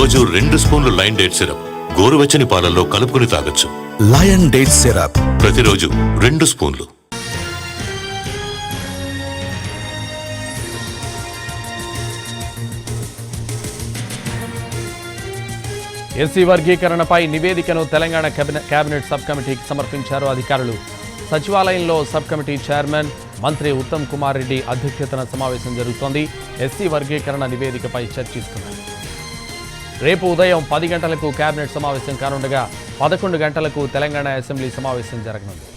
రోజు 2 స్పూన్లు lion date syrup గోరువెచ్చని పాలల్లో కలుపుకుని తాగొచ్చు. లయన్ డేట్ సిరప్ ప్రతిరోజు 2 స్పూన్లు. ఎస్సీ వర్గీకరణపై నివేదికను తెలంగాణ కేబినెట్ సబ్ కమిటీకి సమర్పించారు అధికారులు. సచివాలయంలో సబ్ కమిటీ చైర్మన్ మంత్రి ఉత్తమ్ కుమార్ రెడ్డి అధ్యక్షతన సమావేశం జరుగుతోంది. ఎస్సీ వర్గీకరణ నివేదికపై చర్చిస్తున్నారు. రేపు ఉదయం 10 గంటలకు కేబినెట్ సమావేశం కానుండగా 11 గంటలకు తెలంగాణ అసెంబ్లీ సమావేశం జరగనుంది.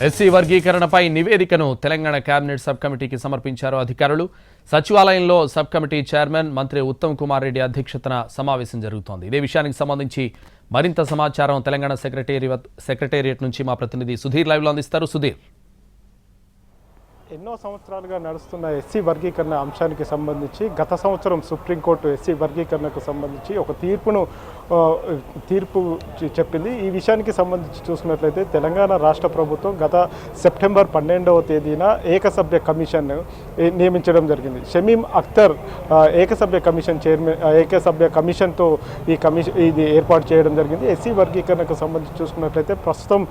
ఎస్సీ వర్గీకరణపై నివేదికను తెలంగాణ కేబినెట్ సబ్ కమిటీకి సమర్పించారు అధికారులు. సచివాలయంలో సబ్ కమిటీ చైర్మన్ మంత్రి ఉత్తమ్ కుమార్ రెడ్డి అధ్యక్షతన సమావేశం జరుగుతోంది. ఇదే విషయానికి సంబంధించి మరింత సమాచారం తెలంగాణ సెక్రటేరియట్ నుంచి మా ప్రతినిధి సుధీర్ లైవ్లో అందిస్తారు. సుధీర్, ఎన్నో సంవత్సరాలుగా నడుస్తున్న ఎస్సీ వర్గీకరణ అంశానికి సంబంధించి గత సంవత్సరం సుప్రీంకోర్టు ఎస్సీ వర్గీకరణకు సంబంధించి ఒక తీర్పు చెప్పింది. ఈ విషయానికి సంబంధించి చూసుకున్నట్లయితే తెలంగాణ రాష్ట్ర ప్రభుత్వం గత సెప్టెంబర్ 12వ తేదీన ఏకసభ్య కమిషన్ నియమించడం జరిగింది. షమీమ్ అఖ్తర్ ఏకసభ్య కమిషన్తో ఇది ఏర్పాటు చేయడం జరిగింది. ఎస్సీ వర్గీకరణకు సంబంధించి చూసుకున్నట్లయితే ప్రస్తుతం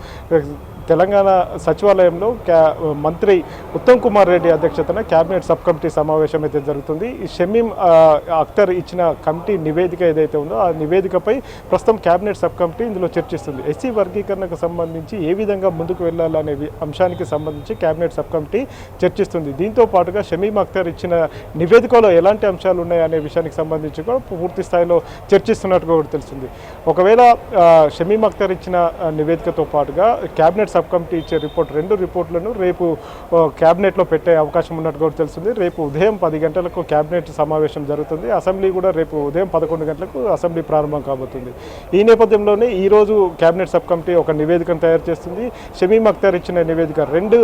తెలంగాణ సచివాలయంలో మంత్రి ఉత్తమ్ కుమార్ రెడ్డి అధ్యక్షతన కేబినెట్ సబ్ కమిటీ సమావేశం అయితే జరుగుతుంది. ఈ షమీమ్ అఖ్తర్ ఇచ్చిన కమిటీ నివేదిక ఏదైతే ఉందో ఆ నివేదికపై ప్రస్తుతం కేబినెట్ సబ్ కమిటీ ఇందులో చర్చిస్తుంది. ఎస్సీ వర్గీకరణకు సంబంధించి ఏ విధంగా ముందుకు వెళ్ళాలనే అంశానికి సంబంధించి కేబినెట్ సబ్ కమిటీ చర్చిస్తుంది. దీంతో పాటుగా షమీమ్ అఖ్తర్ ఇచ్చిన నివేదికలో ఎలాంటి అంశాలు ఉన్నాయనే విషయానికి సంబంధించి కూడా పూర్తి స్థాయిలో చర్చిస్తున్నట్టుగా కూడా తెలుస్తుంది. ఒకవేళ షమీమ్ అఖ్తర్ ఇచ్చిన నివేదికతో పాటుగా కేబినెట్ సబ్ కమిటీ ఇచ్చే రెండు రిపోర్ట్లను రేపు క్యాబినెట్లో పెట్టే అవకాశం ఉన్నట్టు కూడా తెలుస్తుంది. రేపు ఉదయం 10 గంటలకు క్యాబినెట్ సమావేశం జరుగుతుంది. అసెంబ్లీ కూడా రేపు ఉదయం 11 గంటలకు అసెంబ్లీ ప్రారంభం కాబోతుంది. ఈ నేపథ్యంలోనే ఈరోజు క్యాబినెట్ సబ్ కమిటీ ఒక నివేదికను తయారు చేస్తుంది. షమీమ్ అఖ్తర్ ఇచ్చిన నివేదిక 2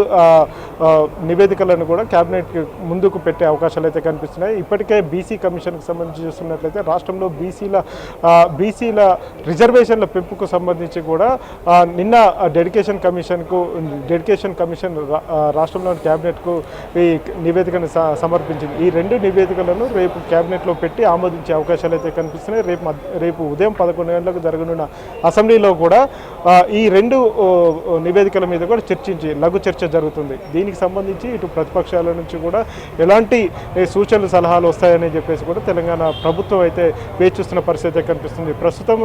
నివేదికలను కూడా క్యాబినెట్ ముందుకు పెట్టే అవకాశాలు అయితే కనిపిస్తున్నాయి. ఇప్పటికే బీసీ కమిషన్కి సంబంధించి చూస్తున్నట్లయితే రాష్ట్రంలో బీసీల రిజర్వేషన్ల పెంపుకు సంబంధించి కూడా నిన్న డెడికేషన్ కమిషన్ రాష్ట్రంలోని క్యాబినెట్కు ఈ నివేదికను సమర్పించింది. ఈ 2 నివేదికలను రేపు క్యాబినెట్లో పెట్టి ఆమోదించే అవకాశాలు అయితే కనిపిస్తున్నాయి. రేపు ఉదయం 11 గంటలకు జరగనున్న అసెంబ్లీలో కూడా ఈ 2 నివేదికల మీద కూడా లఘు చర్చ జరుగుతుంది. దీనికి సంబంధించి ఇటు ప్రతిపక్షాల నుంచి కూడా ఎలాంటి సూచనలు సలహాలు వస్తాయని చెప్పేసి కూడా తెలంగాణ ప్రభుత్వం అయితే వేచి చూస్తున్న పరిస్థితి కనిపిస్తుంది. ప్రస్తుతం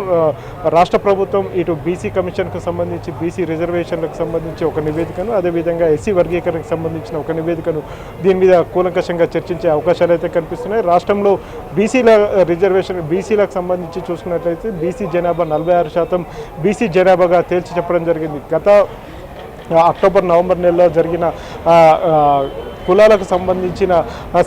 రాష్ట్ర ప్రభుత్వం ఇటు బీసీ కమిషన్కు సంబంధించి బీసీ రిజర్వేషన్లకు సంబంధించి ఒక నివేదికను, అదేవిధంగా ఎస్సీ వర్గీకరణకు సంబంధించిన ఒక నివేదికను దీని మీద కూలంకషంగా చర్చించే అవకాశాలు అయితే కనిపిస్తున్నాయి. రాష్ట్రంలో బీసీలకు సంబంధించి చూసుకున్నట్లయితే బీసీ జనాభా 46% బీసీ జనాభాగా తేల్చి చెప్పడం జరిగింది. గత అక్టోబర్-నవంబర్ నెలలో జరిగిన కులాలకు సంబంధించిన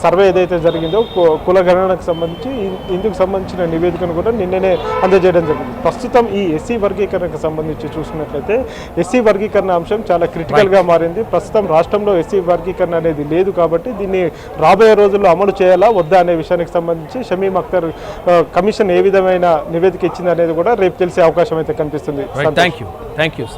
సర్వే ఏదైతే జరిగిందో కుల గణనకు సంబంధించి ఇందుకు సంబంధించిన నివేదికను కూడా నిన్ననే అందజేయడం జరిగింది. ప్రస్తుతం ఈ ఎస్సీ వర్గీకరణకు సంబంధించి చూసుకున్నట్లయితే ఎస్సీ వర్గీకరణ అంశం చాలా క్రిటికల్గా మారింది. ప్రస్తుతం రాష్ట్రంలో ఎస్సీ వర్గీకరణ అనేది లేదు కాబట్టి దీన్ని రాబోయే రోజుల్లో అమలు చేయాలా వద్దా అనే విషయానికి సంబంధించి షమీమ్ అఖ్తర్ కమిషన్ ఏ విధమైన నివేదిక ఇచ్చింది అనేది కూడా రేపు తెలిసే అవకాశం అయితే కనిపిస్తుంది. Thank you.